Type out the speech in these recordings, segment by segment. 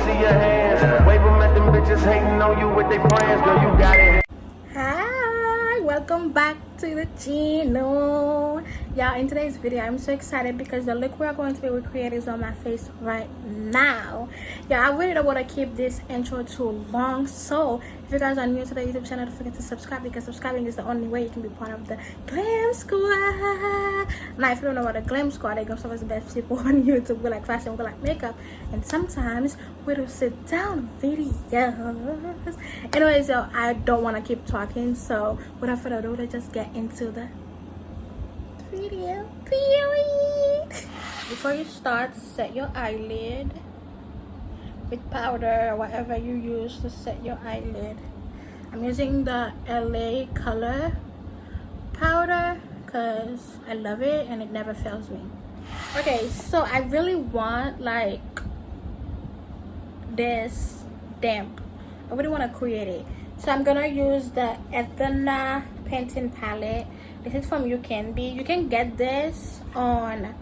see your hands. Wave them at them bitches hating on you with their friends. Girl, you got it. Hi, welcome back to the channel. Y'all, in today's video I'm so excited because the look we're going to be recreating is on my face right now. Yeah, I really don't want to keep this intro too long, so if you guys are new to the YouTube channel, don't forget to subscribe, because subscribing is the only way you can be part of the Glam Squad. Now, if you don't know what a Glam Squad is, some of the best people on YouTube. We like fashion, we like makeup, and sometimes we do sit down videos. Anyways, yo, I don't want to keep talking, so without further ado, let's just get into the video. Before you start, set your eyelid with powder or whatever you use to set your eyelid. I'm using the LA color powder because I love it and it never fails me. Okay, so I really want like this damp. I really want to create it, so I'm gonna use the Ethna painting palette. This is from You Can Be. You can get this on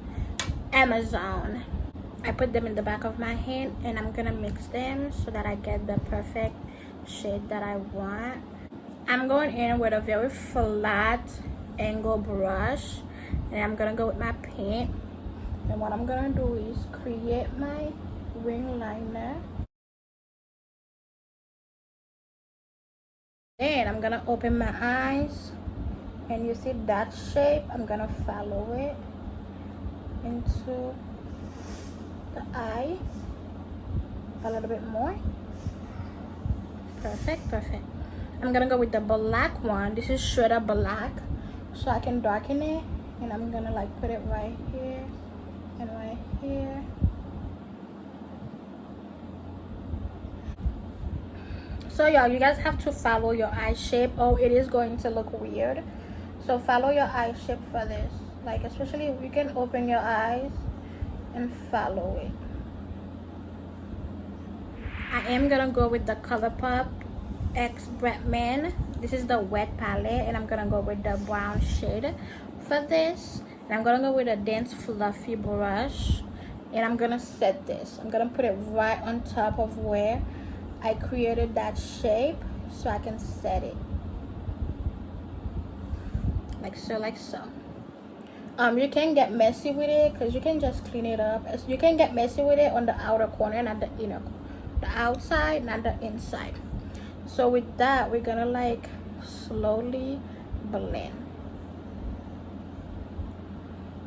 Amazon. I put them in the back of my hand and I'm gonna mix them so that I get the perfect shade that I want. I'm going in with a very flat angle brush and I'm gonna go with my paint, and what I'm gonna do is create my wing liner. Then I'm gonna open my eyes, and you see that shape. I'm gonna follow it into the eye a little bit more. Perfect. I'm gonna go with the black one. This is shredder black, so I can darken it, and I'm gonna like put it right here and right here. So y'all, you guys have to follow your eye shape. Oh, it is going to look weird, so follow your eye shape for this. Like, especially if you can open your eyes and follow it. I am gonna go with the ColourPop X Bretman. This is the wet palette, and I'm gonna go with the brown shade for this. And I'm gonna go with a dense fluffy brush, and I'm gonna set this. I'm gonna put it right on top of where I created that shape, so I can set it like so. You can get messy with it because you can just clean it up. You can get messy with it on the outer corner, not the inner, the outside, not the inside. So with that, we're gonna like slowly blend.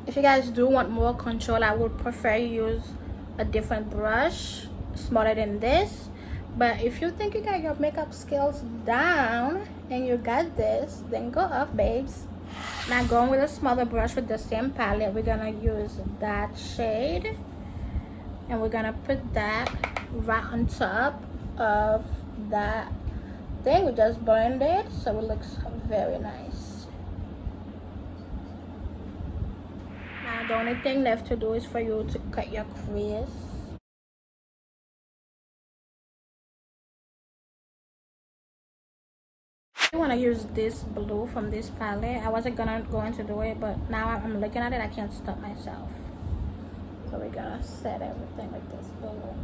If you guys do want more control, I would prefer you use a different brush smaller than this. But if you think you got your makeup skills down and you got this, then go off, babes. Now, going with a smaller brush with the same palette, we're gonna use that shade, and we're gonna put that right on top of that thing we just blended, so it looks very nice. Now, the only thing left to do is for you to cut your crease. I want to use this blue from this palette. I wasn't going to do it, but now I'm looking at it, I can't stop myself. So we're gonna set everything with this blue.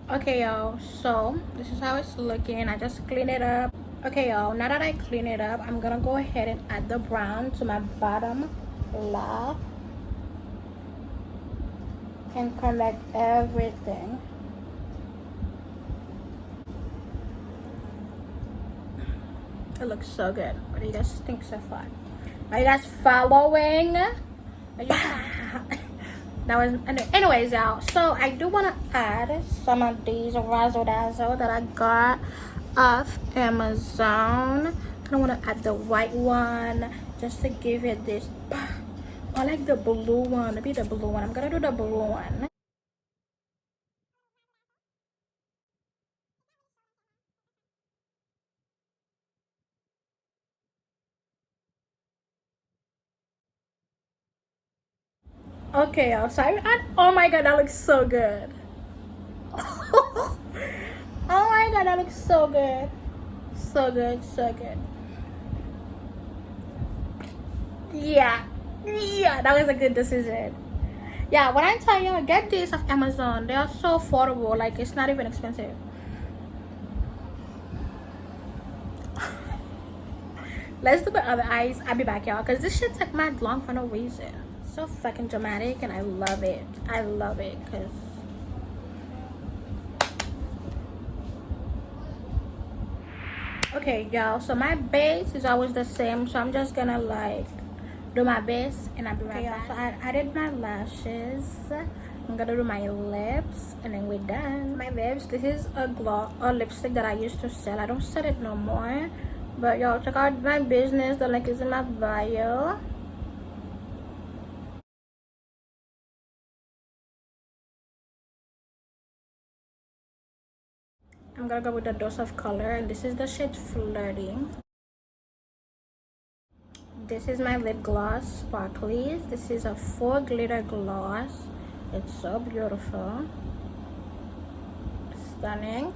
Okay, y'all, so this is how it's looking. I just cleaned it up. Okay, y'all, now that I clean it up, I'm gonna go ahead and add the brown to my bottom lap and connect everything. It looks so good. What do you guys think so far? Are you guys following? Are you that was, anyways, y'all, so I do want to add some of these razzle dazzle that I got off Amazon. I want to add the white one just to give it this. I like the blue one. Maybe the blue one. I'm gonna do the blue one. Okay, y'all, so oh my god, that looks so good. Oh my god, that looks so good. So good. Yeah. Yeah, that was a good decision. Yeah, when I tell you, get these off Amazon. They are so affordable. Like, it's not even expensive. Let's do the other eyes. I'll be back, y'all, because this shit took mad long for no reason. So fucking dramatic, and I love it. I love it, because... Okay, y'all, so my base is always the same, so I'm just gonna like do my base and I'll be right back. So I did my lashes. I'm gonna do my lips and then we're done. My lips, this is a lipstick that I used to sell. I don't sell it no more, but y'all check out my business. The link is in my bio. I'm gonna go with a dose of color, and this is the shade Flirting. This is my lip gloss, Sparklies. This is a 4 glitter gloss. It's so beautiful. Stunning.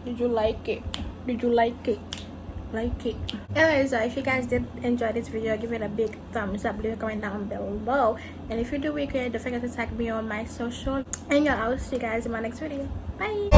Did you like it? Did you like it? Like it. Anyways, if you guys did enjoy this video, give it a big thumbs up, leave a comment down below, and if you do recreate, don't forget to tag me on my social, and yeah, I will see you guys in my next video. Bye.